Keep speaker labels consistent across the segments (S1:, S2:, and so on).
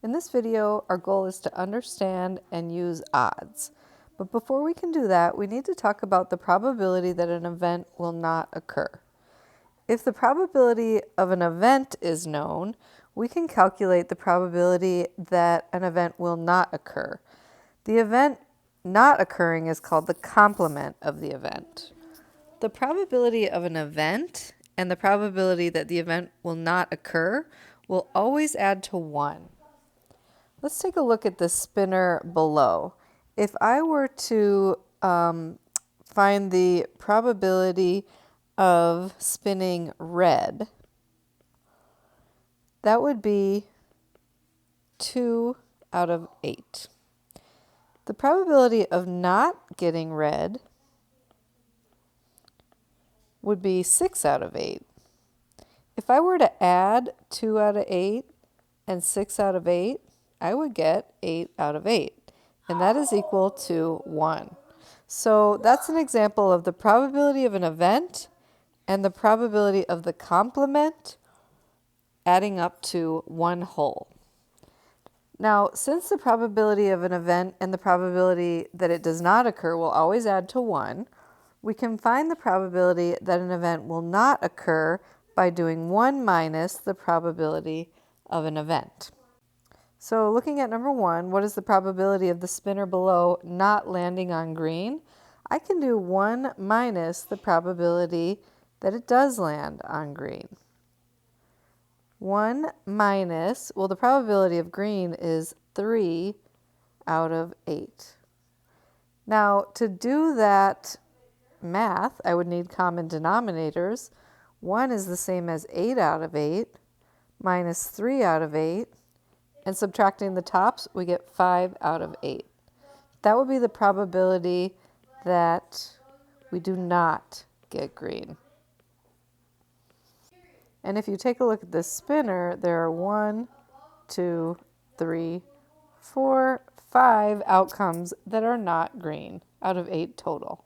S1: In this video, our goal is to understand and use odds. But before we can do that, we need to talk about the probability that an event will not occur. If the probability of an event is known, we can calculate the probability that an event will not occur. The event not occurring is called the complement of the event. The probability of an event and the probability that the event will not occur will always add to 1. Let's take a look at the spinner below. If I were to find the probability of spinning red, that would be 2 out of 8. The probability of not getting red would be 6 out of 8. If I were to add 2 out of 8 and 6 out of 8, I would get 8 out of 8, and that is equal to 1. So that's an example of the probability of an event and the probability of the complement adding up to 1 whole. Now, since the probability of an event and the probability that it does not occur will always add to 1, we can find the probability that an event will not occur by doing 1 minus the probability of an event. So looking at number 1, what is the probability of the spinner below not landing on green? I can do 1 minus the probability that it does land on green. 1 minus, well, the probability of green is 3 out of 8. Now, to do that math, I would need common denominators. 1 is the same as 8 out of 8 minus 3 out of 8. And subtracting the tops, we get 5 out of 8. That would be the probability that we do not get green. And if you take a look at this spinner, there are 1, 2, 3, 4, 5 outcomes that are not green out of 8 total.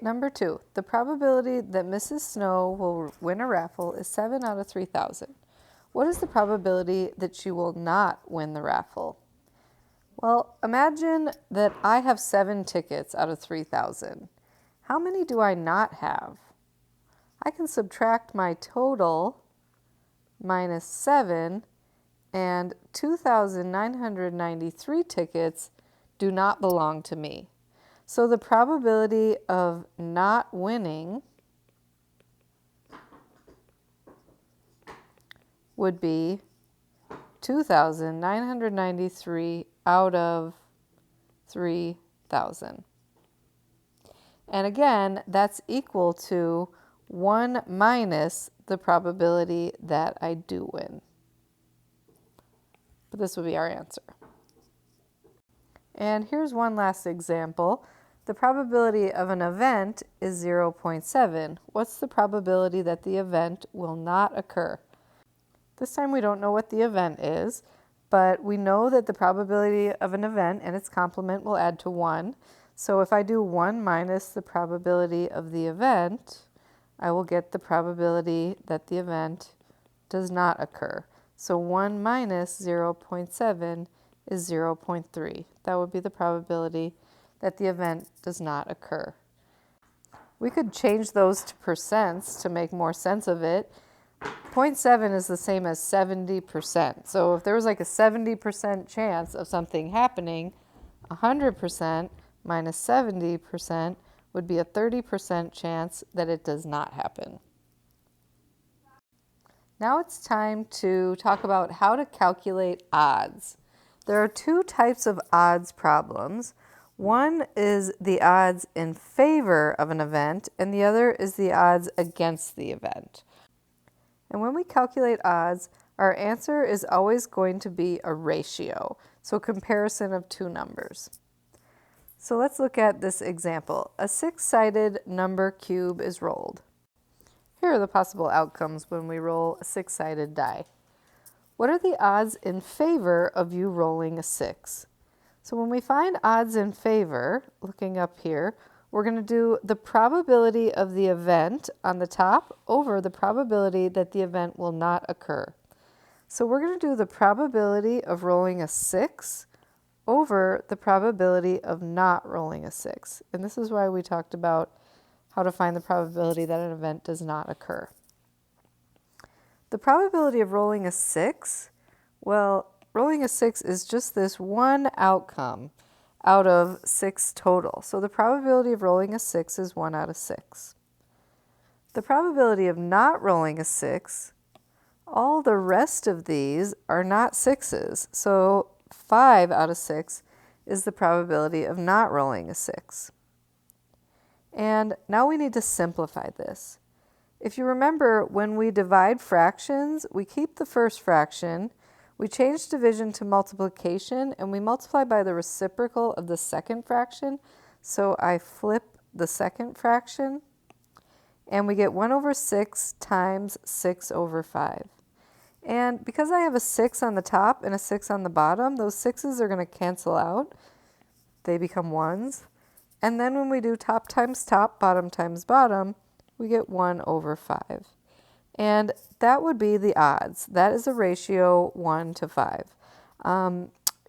S1: Number 2, the probability that Mrs. Snow will win a raffle is 7 out of 3,000. What is the probability that she will not win the raffle? Well, imagine that I have 7 tickets out of 3,000. How many do I not have? I can subtract my total minus 7, and 2,993 tickets do not belong to me. So the probability of not winning would be 2,993 out of 3,000. And again, that's equal to 1 minus the probability that I do win. But this would be our answer. And here's one last example. The probability of an event is 0.7. What's the probability that the event will not occur? This time we don't know what the event is, but we know that the probability of an event and its complement will add to 1. So if I do 1 minus the probability of the event, I will get the probability that the event does not occur. So 1 minus 0.7 is 0.3. That would be the probability that the event does not occur. We could change those to percents to make more sense of it. 0.7 is the same as 70%. So if there was like a 70% chance of something happening, 100% minus 70% would be a 30% chance that it does not happen. Now it's time to talk about how to calculate odds. There are 2 types of odds problems. One is the odds in favor of an event, and the other is the odds against the event. And when we calculate odds, our answer is always going to be a ratio, so a comparison of 2 numbers. So let's look at this example. A 6-sided number cube is rolled. Here are the possible outcomes when we roll a 6-sided die. What are the odds in favor of you rolling a 6? So when we find odds in favor, looking up here, we're going to do the probability of the event on the top over the probability that the event will not occur. So we're going to do the probability of rolling a 6 over the probability of not rolling a 6. And this is why we talked about how to find the probability that an event does not occur. The probability of rolling a 6, well, rolling a 6 is just this one outcome out of 6 total. So the probability of rolling a 6 is 1 out of 6. The probability of not rolling a 6, all the rest of these are not 6s. So 5 out of 6 is the probability of not rolling a 6. And now we need to simplify this. If you remember, when we divide fractions, we keep the first fraction, we change division to multiplication, and we multiply by the reciprocal of the second fraction. So I flip the second fraction, and we get 1 over 6 times 6 over 5. And because I have a 6 on the top and a 6 on the bottom, those 6's are going to cancel out. They become 1s. And then when we do top times top, bottom times bottom, we get 1 over 5. And that would be the odds. That is a ratio 1 to 5.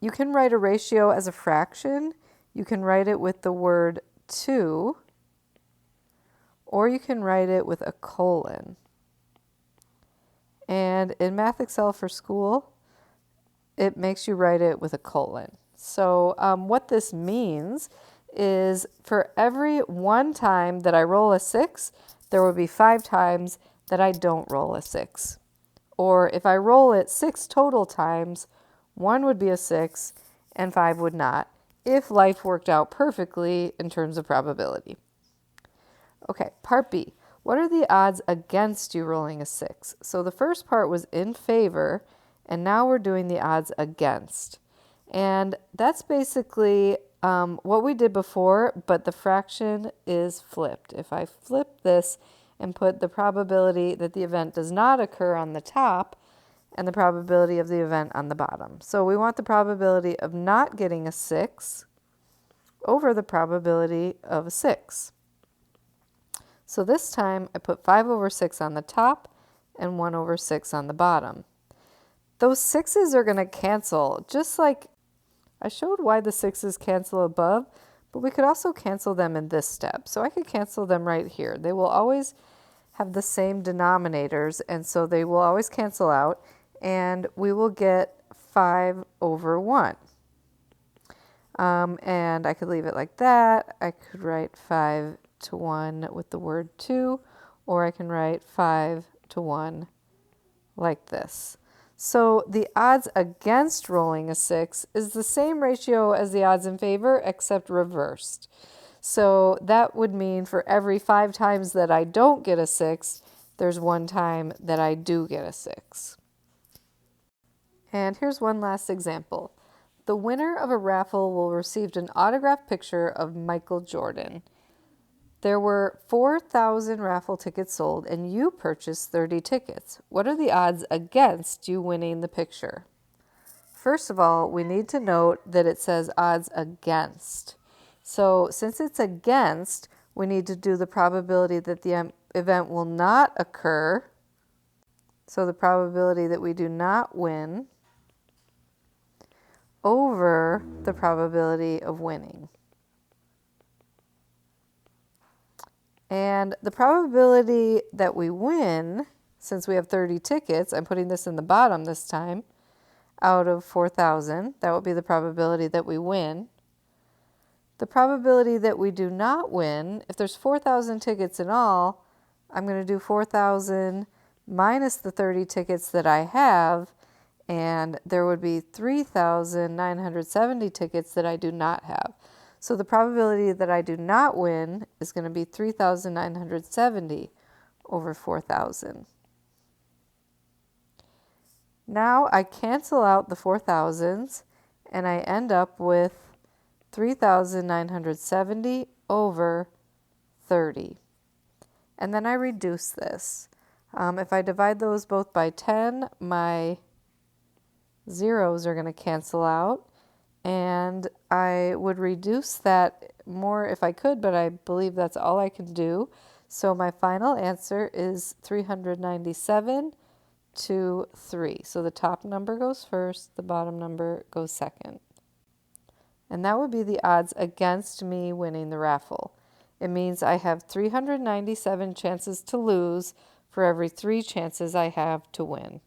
S1: You can write a ratio as a fraction. You can write it with the word 2, or you can write it with a colon. And in Math Excel for School, it makes you write it with a colon. So what this means is for every one time that I roll a 6, there will be 5 times that I don't roll a 6. Or if I roll it 6 total times, 1 would be a 6 and 5 would not, if life worked out perfectly in terms of probability. Okay, part B. What are the odds against you rolling a 6? So the first part was in favor, and now we're doing the odds against. And that's basically what we did before, but the fraction is flipped. If I flip this and put the probability that the event does not occur on the top and the probability of the event on the bottom. So we want the probability of not getting a 6 over the probability of a 6. So this time I put 5 over 6 on the top and 1 over 6 on the bottom. Those 6's are going to cancel, just like I showed why the 6's cancel above, but we could also cancel them in this step. So I could cancel them right here. They will always have the same denominators, and so they will always cancel out, and we will get 5 over 1. And I could leave it like that. I could write 5 to 1 with the word 2, or I can write 5 to 1 like this. So the odds against rolling a 6 is the same ratio as the odds in favor, except reversed. So that would mean for every 5 times that I don't get a 6, there's 1 time that I do get a 6. And here's one last example. The winner of a raffle will receive an autographed picture of Michael Jordan. There were 4,000 raffle tickets sold, and you purchased 30 tickets. What are the odds against you winning the picture? First of all, we need to note that it says odds against. So since it's against, we need to do the probability that the event will not occur. So the probability that we do not win over the probability of winning. And the probability that we win, since we have 30 tickets, I'm putting this in the bottom this time, out of 4,000, that would be the probability that we win. The probability that we do not win, if there's 4,000 tickets in all, I'm going to do 4,000 minus the 30 tickets that I have, and there would be 3,970 tickets that I do not have. So the probability that I do not win is going to be 3,970 over 4,000. Now I cancel out the 4,000s and I end up with 3,970 over 30. And then I reduce this. If I divide those both by 10, my zeros are going to cancel out. And I would reduce that more if I could, but I believe that's all I can do. So my final answer is 397 2, 3. So the top number goes first, the bottom number goes second. And that would be the odds against me winning the raffle. It means I have 397 chances to lose for every 3 chances I have to win.